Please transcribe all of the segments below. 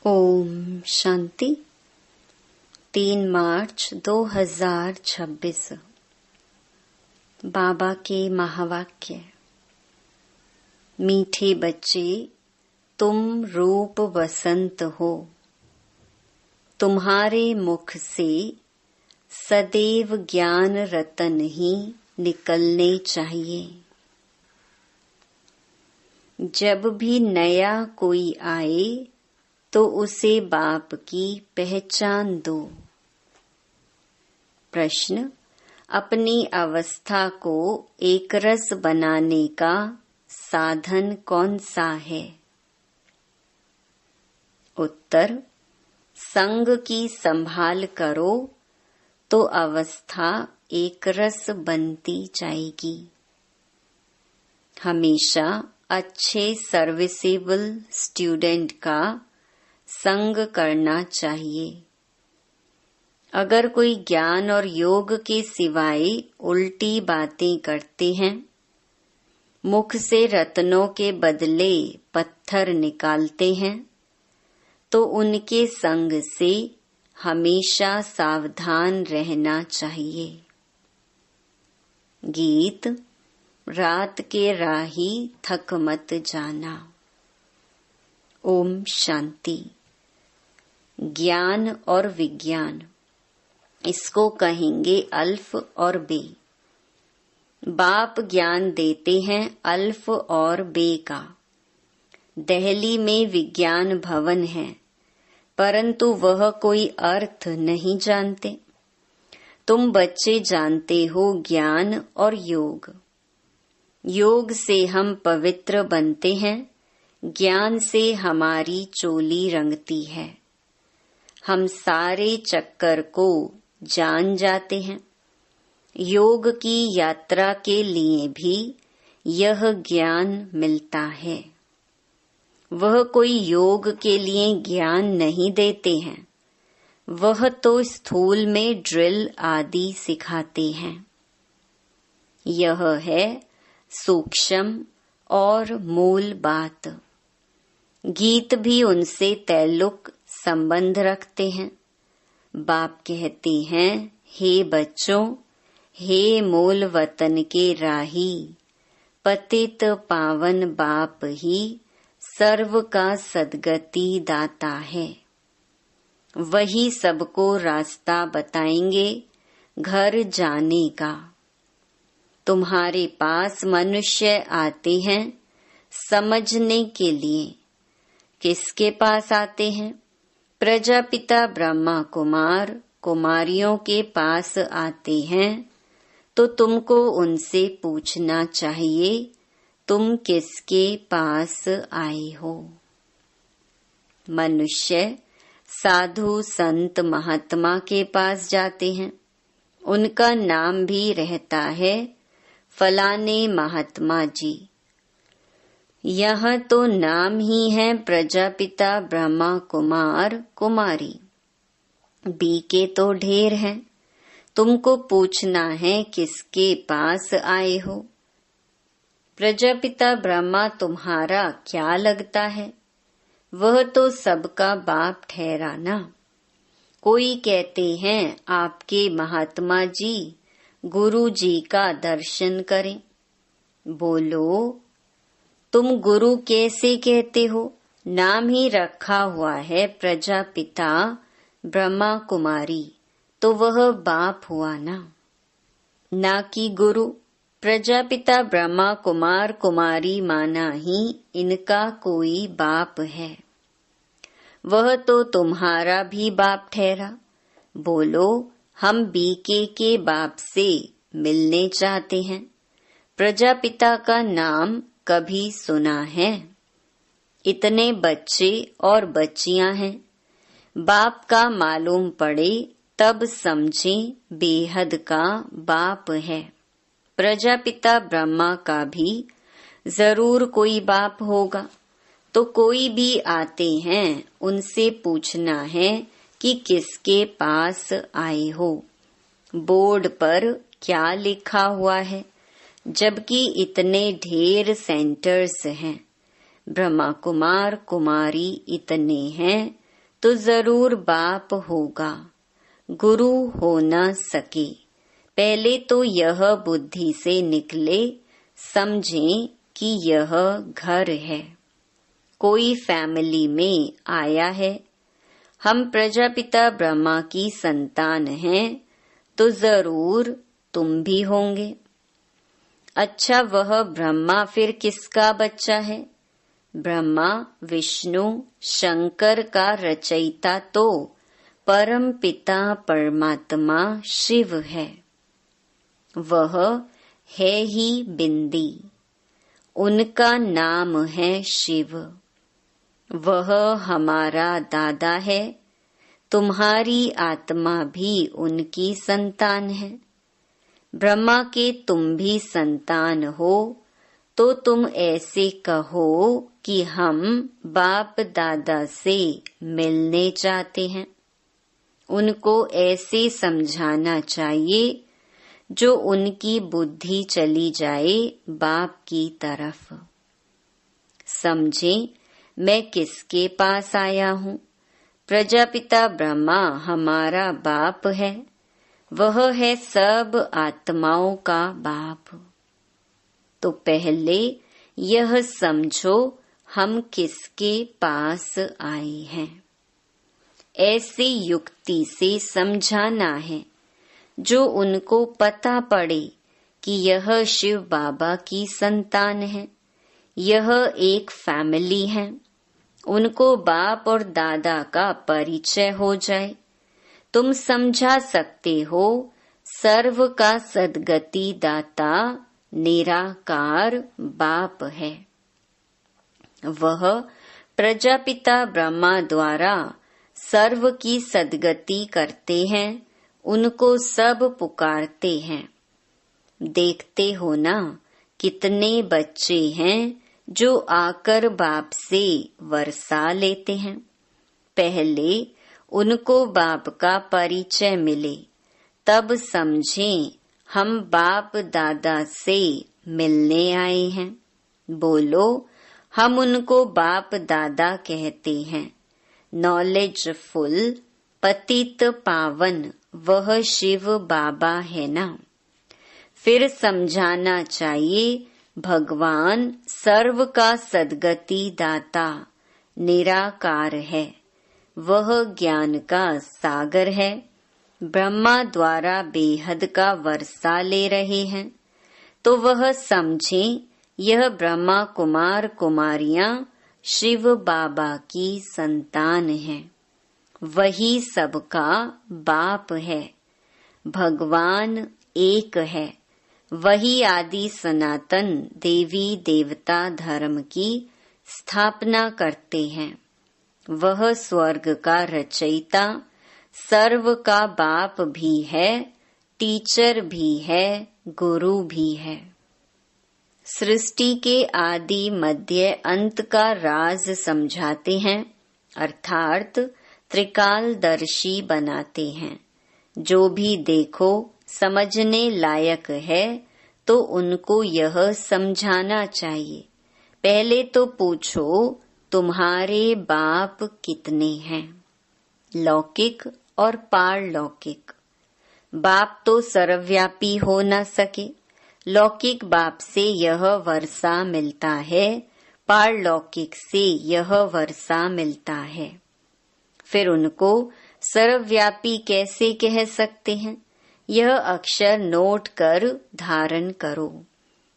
ओम शांति। 3 मार्च 2026। बाबा के महावाक्य। मीठे बच्चे, तुम रूप वसंत हो। तुम्हारे मुख से सदैव ज्ञान रतन ही निकलने चाहिए। जब भी नया कोई आए तो उसे बाप की पहचान दो। प्रश्न: अपनी अवस्था को एकरस बनाने का साधन कौन सा है? उत्तर: संग की संभाल करो तो अवस्था एकरस बनती जाएगी। हमेशा अच्छे सर्विसेबल स्टूडेंट का संग करना चाहिए। अगर कोई ज्ञान और योग के सिवाय उल्टी बातें करते हैं, मुख से रत्नों के बदले पत्थर निकालते हैं, तो उनके संग से हमेशा सावधान रहना चाहिए। गीत: रात के राही थक मत जाना। ओम शांति। ज्ञान और विज्ञान, इसको कहेंगे अल्फ और बे। बाप ज्ञान देते हैं अल्फ और बे का। दिल्ली में विज्ञान भवन है, परंतु वह कोई अर्थ नहीं जानते। तुम बच्चे जानते हो ज्ञान और योग। योग से हम पवित्र बनते हैं, ज्ञान से हमारी चोली रंगती है। हम सारे चक्कर को जान जाते हैं। योग की यात्रा के लिए भी यह ज्ञान मिलता है। वह कोई योग के लिए ज्ञान नहीं देते हैं, वह तो स्थूल में ड्रिल आदि सिखाते हैं। यह है सूक्ष्म और मूल बात। गीत भी उनसे तल्लुक संबंध रखते हैं। बाप कहते हैं, हे बच्चों, हे मूल वतन के राही, पतित पावन बाप ही सर्व का सद्गति दाता है। वही सबको रास्ता बताएंगे घर जाने का। तुम्हारे पास मनुष्य आते हैं समझने के लिए। किसके पास आते हैं? प्रजापिता ब्रह्मा कुमार कुमारियों के पास आते हैं, तो तुमको उनसे पूछना चाहिए, तुम किसके पास आए हो? मनुष्य साधु संत महात्मा के पास जाते हैं। उनका नाम भी रहता है फलाने महात्मा जी। यह तो नाम ही है प्रजापिता ब्रह्मा कुमार कुमारी। बी के तो ढेर हैं। तुमको पूछना है किसके पास आए हो। प्रजापिता ब्रह्मा तुम्हारा क्या लगता है? वह तो सबका बाप ठहरा ना। कोई कहते हैं आपके महात्मा जी गुरु जी का दर्शन करें। बोलो, तुम गुरु कैसे कहते हो? नाम ही रखा हुआ है प्रजापिता ब्रह्मा कुमारी, तो वह बाप हुआ ना कि गुरु। प्रजापिता ब्रह्मा कुमार कुमारी माना ही इनका कोई बाप है। वह तो तुम्हारा भी बाप ठहरा। बोलो, हम बीके के बाप से मिलने चाहते हैं। प्रजापिता का नाम कभी सुना है? इतने बच्चे और बच्चियां हैं। बाप का मालूम पड़े तब समझें बेहद का बाप है। प्रजापिता ब्रह्मा का भी जरूर कोई बाप होगा। तो कोई भी आते हैं, उनसे पूछना है कि किसके पास आए हो। बोर्ड पर क्या लिखा हुआ है? जबकि इतने ढेर सेंटर्स हैं। ब्रह्मा कुमार कुमारी इतने हैं, तो जरूर बाप होगा, गुरु हो न सके। पहले तो यह बुद्धि से निकले, समझें कि यह घर है, कोई फैमिली में आया है। हम प्रजापिता ब्रह्मा की संतान हैं, तो जरूर तुम भी होंगे। अच्छा, वह ब्रह्मा फिर किसका बच्चा है? ब्रह्मा विष्णु शंकर का रचयिता तो परम पिता परमात्मा शिव है। वह है ही बिंदी, उनका नाम है शिव। वह हमारा दादा है, तुम्हारी आत्मा भी उनकी संतान है। ब्रह्मा के तुम भी संतान हो, तो तुम ऐसे कहो कि हम बाप दादा से मिलने चाहते हैं। उनको ऐसे समझाना चाहिए जो उनकी बुद्धि चली जाए बाप की तरफ। समझें, मैं किसके पास आया हूँ? प्रजापिता ब्रह्मा हमारा बाप है, वह है सब आत्माओं का बाप। तो पहले यह समझो हम किसके पास आए हैं। ऐसे युक्ति से समझाना है जो उनको पता पड़े कि यह शिव बाबा की संतान है, यह एक फैमिली है। उनको बाप और दादा का परिचय हो जाए। तुम समझा सकते हो, सर्व का सद्गति दाता निराकार बाप है। वह प्रजापिता ब्रह्मा द्वारा सर्व की सद्गति करते हैं, उनको सब पुकारते हैं। देखते हो ना, कितने बच्चे हैं जो आकर बाप से वर्षा लेते हैं। पहले उनको बाप का परिचय मिले, तब समझें हम बाप दादा से मिलने आए हैं। बोलो, हम उनको बाप दादा कहते हैं। नॉलेजफुल पतित पावन वह शिव बाबा है ना। फिर समझाना चाहिए, भगवान सर्व का सद्गति दाता निराकार है, वह ज्ञान का सागर है। ब्रह्मा द्वारा बेहद का वर्षा ले रहे हैं, तो वह समझें यह ब्रह्मा कुमार कुमारियां शिव बाबा की संतान हैं। वही सबका बाप है। भगवान एक है, वही आदि सनातन देवी देवता धर्म की स्थापना करते हैं। वह स्वर्ग का रचयिता, सर्व का बाप भी है, टीचर भी है, गुरु भी है। सृष्टि के आदि मध्य अंत का राज समझाते हैं, अर्थात त्रिकालदर्शी बनाते हैं। जो भी देखो समझने लायक है, तो उनको यह समझाना चाहिए। पहले तो पूछो, तुम्हारे बाप कितने हैं? लौकिक और पारलौकिक। बाप तो सर्वव्यापी हो न सके। लौकिक बाप से यह वर्षा मिलता है, पारलौकिक से यह वर्षा मिलता है। फिर उनको सर्वव्यापी कैसे कह सकते हैं? यह अक्षर नोट कर धारण करो।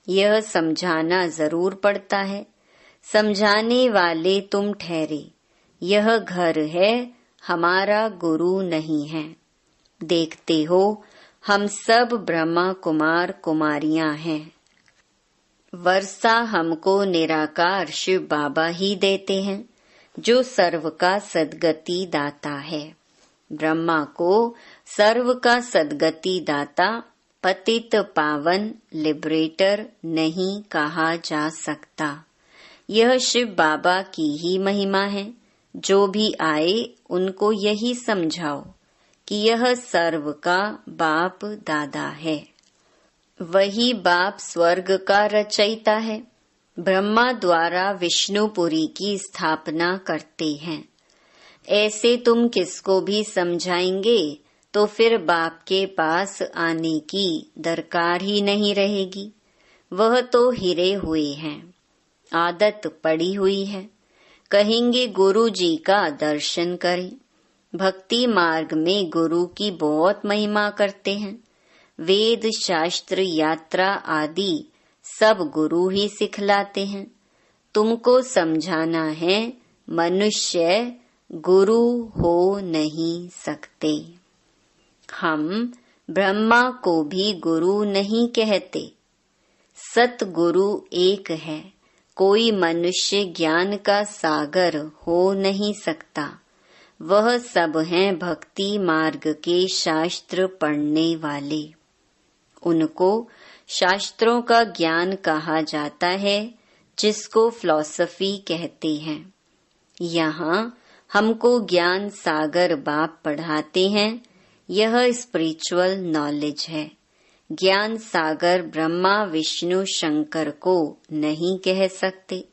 यह समझाना जरूर पड़ता है। समझाने वाले तुम ठहरे। यह घर है, हमारा गुरु नहीं है। देखते हो, हम सब ब्रह्मा कुमार कुमारियां हैं। वर्षा हमको निराकार शिव बाबा ही देते हैं, जो सर्व का सद्गति दाता है। ब्रह्मा को सर्व का सद्गति दाता, पतित पावन, लिबरेटर नहीं कहा जा सकता। यह शिव बाबा की ही महिमा है। जो भी आए उनको यही समझाओ कि यह सर्व का बाप दादा है। वही बाप स्वर्ग का रचयिता है। ब्रह्मा द्वारा विष्णुपुरी की स्थापना करते हैं। ऐसे तुम किसको भी समझाएंगे तो फिर बाप के पास आने की दरकार ही नहीं रहेगी। वह तो हिरे हुए हैं, आदत पड़ी हुई है। कहेंगे गुरु जी का दर्शन करें। भक्ति मार्ग में गुरु की बहुत महिमा करते हैं। वेद शास्त्र यात्रा आदि सब गुरु ही सिखलाते हैं। तुमको समझाना है मनुष्य गुरु हो नहीं सकते। हम ब्रह्मा को भी गुरु नहीं कहते। सतगुरु एक है। कोई मनुष्य ज्ञान का सागर हो नहीं सकता। वह सब हैं भक्ति मार्ग के शास्त्र पढ़ने वाले। उनको शास्त्रों का ज्ञान कहा जाता है, जिसको फिलॉसफी कहते हैं। यहाँ हमको ज्ञान सागर बाप पढ़ाते हैं। यह स्पिरिचुअल नॉलेज है। ज्ञान सागर ब्रह्मा विष्णु शंकर को नहीं कह सकते,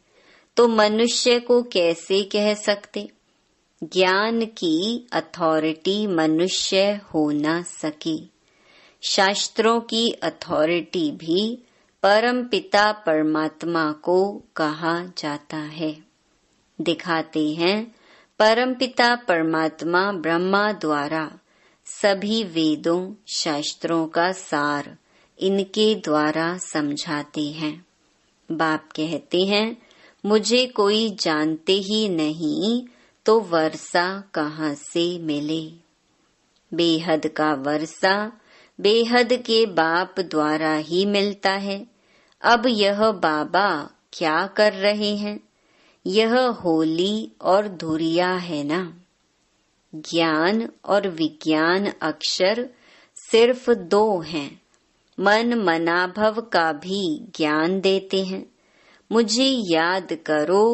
तो मनुष्य को कैसे कह सकते? ज्ञान की अथॉरिटी मनुष्य हो ना सके। शास्त्रों की अथॉरिटी भी परम पिता परमात्मा को कहा जाता है। दिखाते हैं परम पिता परमात्मा ब्रह्मा द्वारा सभी वेदों शास्त्रों का सार इनके द्वारा समझाते हैं। बाप कहते हैं मुझे कोई जानते ही नहीं तो वर्षा कहाँ से मिले। बेहद का वर्षा बेहद के बाप द्वारा ही मिलता है। अब यह बाबा क्या कर रहे हैं? यह होली और धुरिया है ना। ज्ञान और विज्ञान अक्षर सिर्फ दो हैं। मन मनाभव का भी ज्ञान देते हैं। मुझे याद करो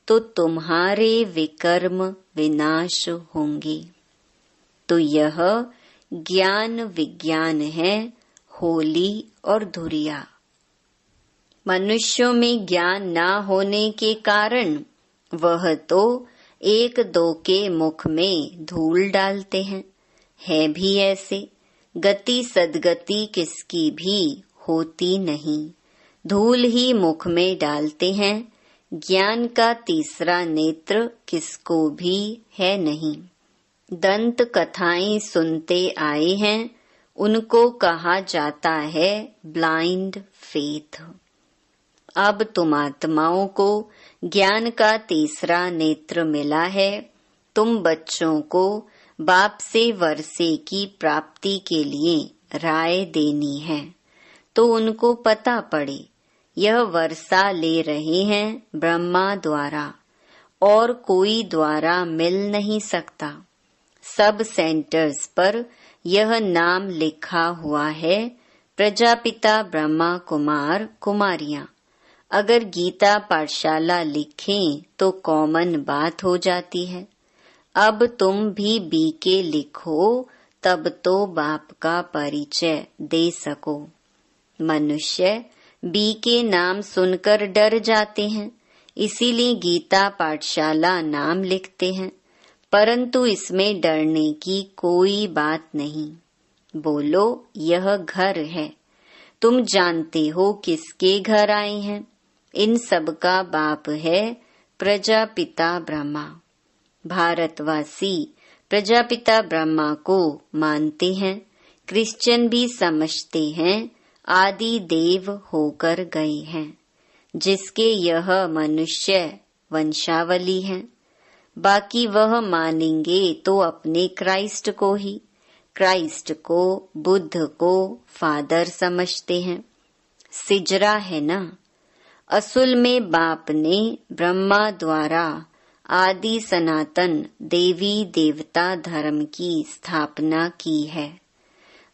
तो तुम्हारे विकर्म विनाश होंगे। तो यह ज्ञान विज्ञान है, होली और धुरिया। मनुष्यों में ज्ञान ना होने के कारण वह तो एक दो के मुख में धूल डालते हैं। है भी ऐसे। गति सदगति किसकी भी होती नहीं, धूल ही मुख में डालते हैं। ज्ञान का तीसरा नेत्र किसको भी है नहीं। दंत कथाएं सुनते आए हैं, उनको कहा जाता है ब्लाइंड फेथ। अब तुम आत्माओं को ज्ञान का तीसरा नेत्र मिला है। तुम बच्चों को बाप से वर्षे की प्राप्ति के लिए राय देनी है, तो उनको पता पड़े यह वर्षा ले रहे हैं ब्रह्मा द्वारा, और कोई द्वारा मिल नहीं सकता। सब सेंटर्स पर यह नाम लिखा हुआ है, प्रजापिता ब्रह्मा कुमार कुमारियां। अगर गीता पाठशाला लिखें तो कॉमन बात हो जाती है। अब तुम भी बीके लिखो, तब तो बाप का परिचय दे सको। मनुष्य बीके नाम सुनकर डर जाते हैं, इसीलिए गीता पाठशाला नाम लिखते हैं। परंतु इसमें डरने की कोई बात नहीं। बोलो यह घर है। तुम जानते हो किसके घर आए हैं? इन सब का बाप है प्रजापिता ब्रह्मा। भारतवासी प्रजापिता ब्रह्मा को मानते हैं। क्रिश्चियन भी समझते हैं आदि देव होकर गए हैं, जिसके यह मनुष्य वंशावली हैं। बाकी वह मानेंगे तो अपने क्राइस्ट को ही। क्राइस्ट को बुद्ध को फादर समझते हैं। सिजरा है ना। असुल में बाप ने ब्रह्मा द्वारा आदि सनातन देवी देवता धर्म की स्थापना की है।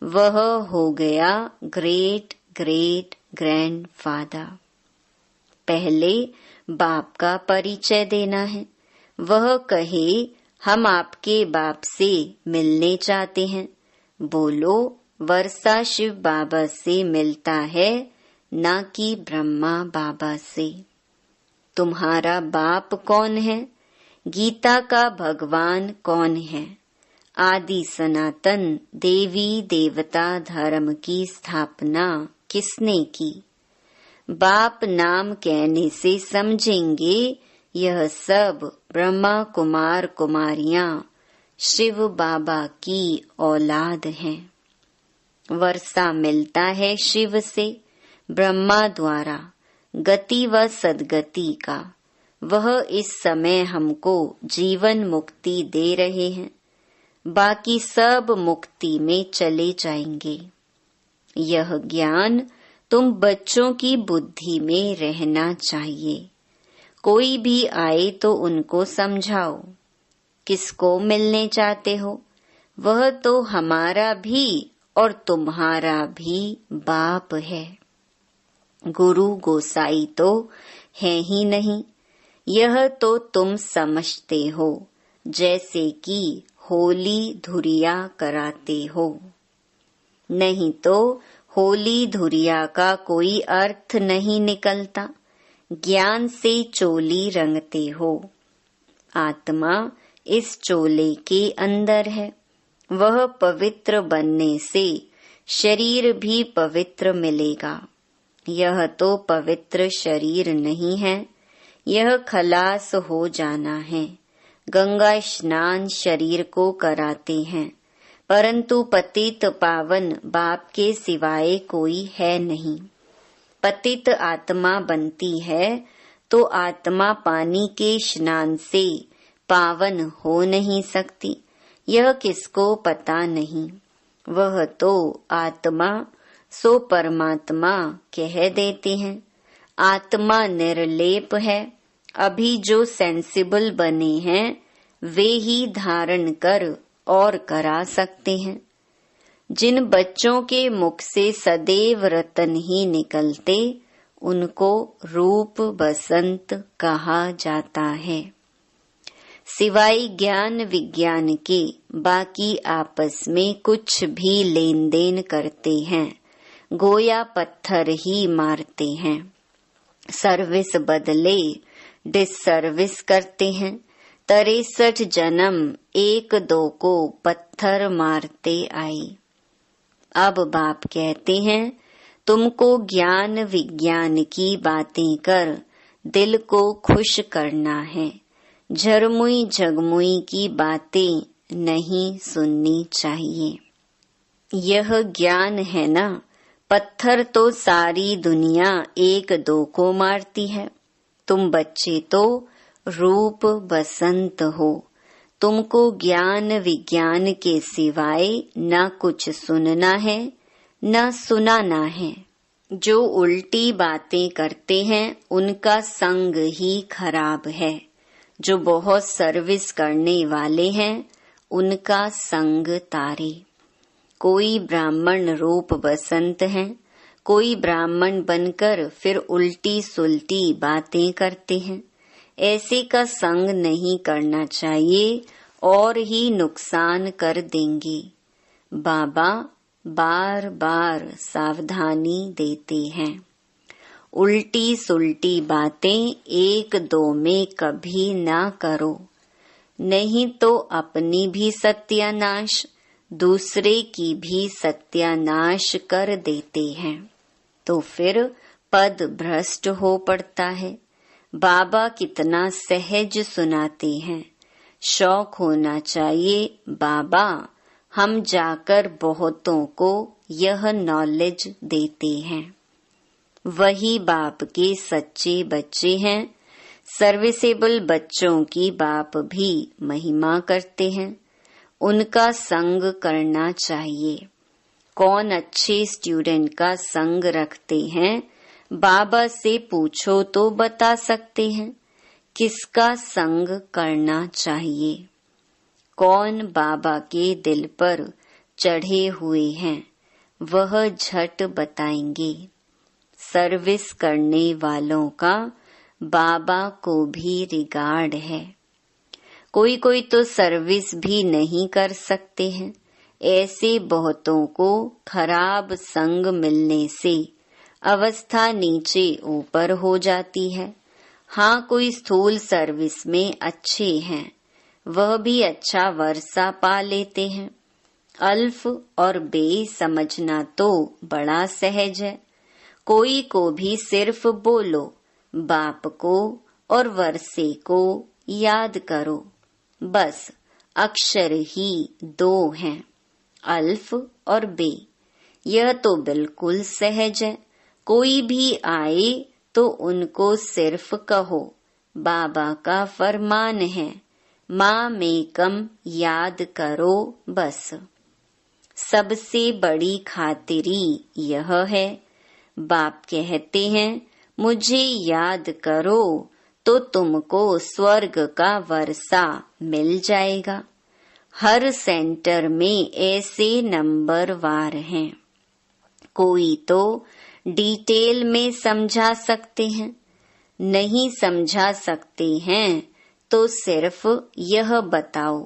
वह हो गया ग्रेट ग्रेट ग्रैंड फादर। पहले बाप का परिचय देना है। वह कहे हम आपके बाप से मिलने चाहते हैं। बोलो वर्षा शिव बाबा से मिलता है, ना कि ब्रह्मा बाबा से। तुम्हारा बाप कौन है? गीता का भगवान कौन है? आदि सनातन देवी देवता धर्म की स्थापना किसने की? बाप नाम कहने से समझेंगे यह सब ब्रह्मा कुमार कुमारियां शिव बाबा की औलाद हैं। वर्षा मिलता है शिव से ब्रह्मा द्वारा गति व सद्गति का। वह इस समय हमको जीवन मुक्ति दे रहे हैं, बाकी सब मुक्ति में चले जाएंगे। यह ज्ञान तुम बच्चों की बुद्धि में रहना चाहिए। कोई भी आए तो उनको समझाओ। किसको मिलने चाहते हो? वह तो हमारा भी और तुम्हारा भी बाप है। गुरु गोसाई तो है ही नहीं। यह तो तुम समझते हो जैसे कि होली धुरिया कराते हो। नहीं तो होली धुरिया का कोई अर्थ नहीं निकलता। ज्ञान से चोली रंगते हो। आत्मा इस चोले के अंदर है। वह पवित्र बनने से शरीर भी पवित्र मिलेगा। यह तो पवित्र शरीर नहीं है, यह खलास हो जाना है। गंगा स्नान शरीर को कराते हैं, परंतु पतित पावन बाप के सिवाय कोई है नहीं। पतित आत्मा बनती है तो आत्मा पानी के स्नान से पावन हो नहीं सकती। यह किसको पता नहीं। वह तो आत्मा सो परमात्मा कह देते हैं। आत्मा निर्लेप है। अभी जो सेंसिबल बने हैं वे ही धारण कर और करा सकते हैं। जिन बच्चों के मुख से सदैव रतन ही निकलते उनको रूप बसंत कहा जाता है। सिवाय ज्ञान विज्ञान के बाकी आपस में कुछ भी लेन देन करते हैं, गोया पत्थर ही मारते हैं। सर्विस बदले डिसर्विस करते हैं। 63 जन्म एक दो को पत्थर मारते आए। अब बाप कहते हैं तुमको ज्ञान विज्ञान की बातें कर दिल को खुश करना है। झरमुई झगमुई की बातें नहीं सुननी चाहिए। यह ज्ञान है ना। पत्थर तो सारी दुनिया एक दो को मारती है। तुम बच्चे तो रूप बसंत हो। तुमको ज्ञान विज्ञान के सिवाय न कुछ सुनना है न सुनाना है। जो उल्टी बातें करते हैं उनका संग ही खराब है। जो बहुत सर्विस करने वाले हैं उनका संग तारे। कोई ब्राह्मण रूप बसंत हैं, कोई ब्राह्मण बनकर फिर उल्टी सुल्टी बातें करते हैं। ऐसे का संग नहीं करना चाहिए और ही नुकसान कर देंगे। बाबा बार बार सावधानी देते हैं। उल्टी सुल्टी बातें एक दो में कभी ना करो, नहीं तो अपनी भी सत्यानाश दूसरे की भी सत्यानाश कर देते हैं। तो फिर पद भ्रष्ट हो पड़ता है। बाबा कितना सहज सुनाते हैं। शौक होना चाहिए बाबा हम जाकर बहुतों को यह नॉलेज देते हैं। वही बाप के सच्चे बच्चे हैं। सर्विसेबल बच्चों की बाप भी महिमा करते हैं। उनका संग करना चाहिए। कौन अच्छे स्टूडेंट का संग रखते हैं बाबा से पूछो तो बता सकते हैं। किसका संग करना चाहिए? कौन बाबा के दिल पर चढ़े हुए हैं वह झट बताएंगे। सर्विस करने वालों का बाबा को भी रिगार्ड है। कोई कोई तो सर्विस भी नहीं कर सकते हैं। ऐसे बहुतों को खराब संग मिलने से अवस्था नीचे ऊपर हो जाती है। हाँ, कोई स्थूल सर्विस में अच्छे हैं, वह भी अच्छा वर्षा पा लेते हैं। अल्फ और बे समझना तो बड़ा सहज है। कोई को भी सिर्फ बोलो, बाप को और वर्षे को याद करो, बस अक्षर ही दो हैं, अल्फ और बे। यह तो बिल्कुल सहज है। कोई भी आए तो उनको सिर्फ कहो, बाबा का फरमान है, माँ मेकम याद करो बस। सबसे बड़ी खातिरी यह है, बाप कहते हैं मुझे याद करो तो तुमको स्वर्ग का वर्षा मिल जाएगा। हर सेंटर में ऐसे नंबर वार हैं। कोई तो डिटेल में समझा सकते हैं, नहीं समझा सकते हैं तो सिर्फ यह बताओ,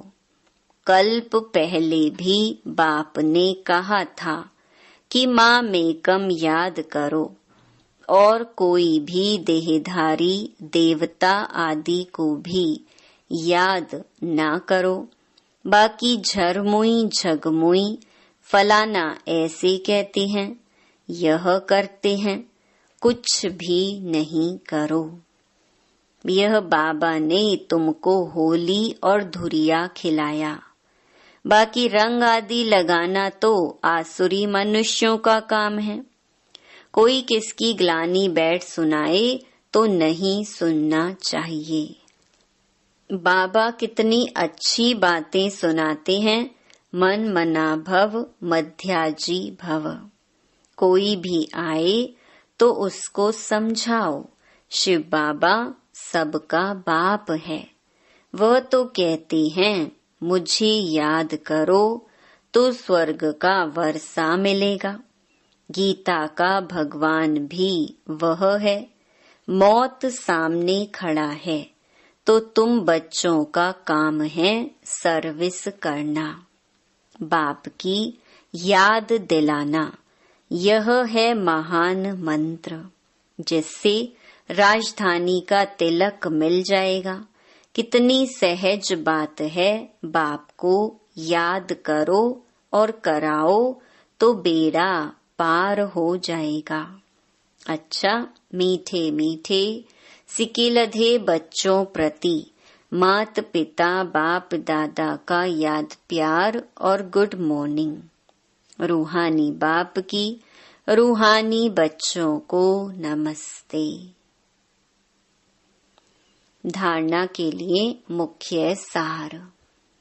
कल्प पहले भी बाप ने कहा था कि माँ मेकम याद करो, और कोई भी देहधारी देवता आदि को भी याद ना करो। बाकी झरमुई झगमुई फलाना ऐसे कहते हैं, यह करते हैं, कुछ भी नहीं करो। यह बाबा ने तुमको होली और धुरिया खिलाया, बाकी रंग आदि लगाना तो आसुरी मनुष्यों का काम है। कोई किसकी ग्लानी बैठ सुनाए तो नहीं सुनना चाहिए। बाबा कितनी अच्छी बातें सुनाते हैं, मन मना भव मध्याजी भव। कोई भी आए तो उसको समझाओ, शिव बाबा सबका बाप है। वह तो कहते हैं मुझे याद करो तो स्वर्ग का वर्षा मिलेगा। गीता का भगवान भी वह है। मौत सामने खड़ा है तो तुम बच्चों का काम है सर्विस करना, बाप की याद दिलाना। यह है महान मंत्र, जिससे राजधानी का तिलक मिल जाएगा। कितनी सहज बात है, बाप को याद करो और कराओ तो बेड़ा पार हो जाएगा। अच्छा, मीठे मीठे सिकिलधे बच्चों प्रति मात पिता बाप दादा का याद प्यार और गुड मॉर्निंग। रूहानी बाप की रूहानी बच्चों को नमस्ते। धारणा के लिए मुख्य सार।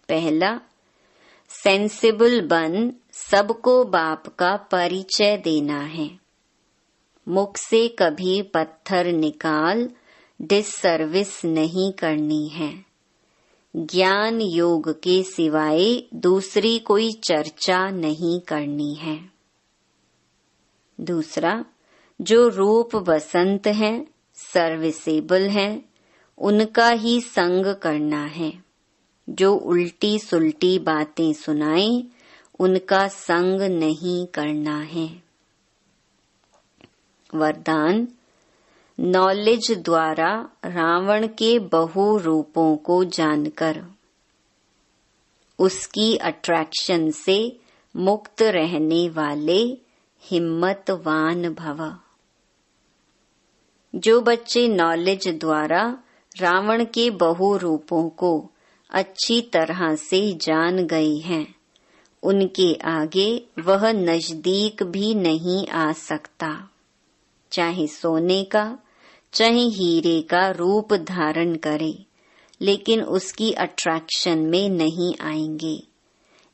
पहला, सेंसिबल बन सबको बाप का परिचय देना है। मुख से कभी पत्थर निकाल डिससर्विस नहीं करनी है। ज्ञान योग के सिवाय दूसरी कोई चर्चा नहीं करनी है। दूसरा, जो रूप बसंत हैं, सर्विसेबल हैं, उनका ही संग करना है। जो उल्टी सुल्टी बातें सुनाएं, उनका संग नहीं करना है। वरदान, नॉलेज द्वारा रावण के बहु रूपों को जानकर उसकी अट्रैक्शन से मुक्त रहने वाले हिम्मतवान भव। जो बच्चे नॉलेज द्वारा रावण के बहु रूपों को अच्छी तरह से जान गए हैं, उनके आगे वह नजदीक भी नहीं आ सकता। चाहे सोने का चाहे हीरे का रूप धारण करे, लेकिन उसकी अट्रैक्शन में नहीं आएंगे।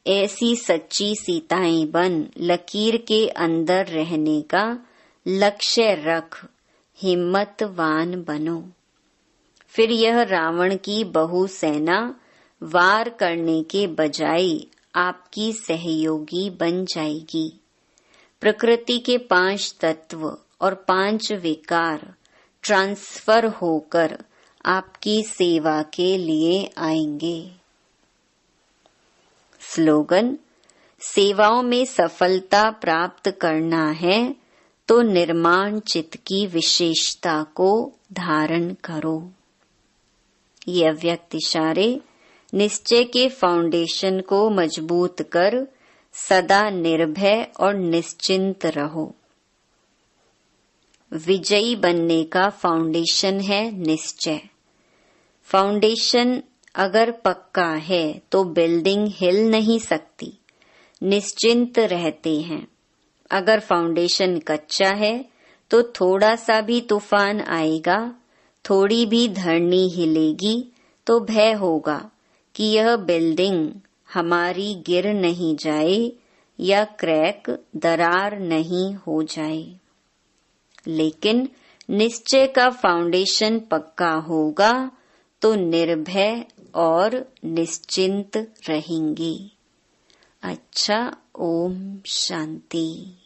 ऐसी सच्ची सीताएं बन लकीर के अंदर रहने का लक्ष्य रख, हिम्मतवान बनो। फिर यह रावण की बहु सेना वार करने के बजाय आपकी सहयोगी बन जाएगी। प्रकृति के 5 तत्व और 5 विकार ट्रांसफर होकर आपकी सेवा के लिए आएंगे। स्लोगन, सेवाओं में सफलता प्राप्त करना है तो निर्माण चित्त की विशेषता को धारण करो। ये अव्यक्त इशारे निश्चय के फाउंडेशन को मजबूत कर सदा निर्भय और निश्चिंत रहो। विजयी बनने का फाउंडेशन है निश्चय। फाउंडेशन अगर पक्का है तो बिल्डिंग हिल नहीं सकती, निश्चिंत रहते हैं। अगर फाउंडेशन कच्चा है तो थोड़ा सा भी तूफान आएगा, थोड़ी भी धरनी हिलेगी तो भय होगा कि यह बिल्डिंग हमारी गिर नहीं जाए या क्रैक दरार नहीं हो जाए। लेकिन निश्चय का फाउंडेशन पक्का होगा तो निर्भय और निश्चिंत रहेंगे। अच्छा, ओम शांति।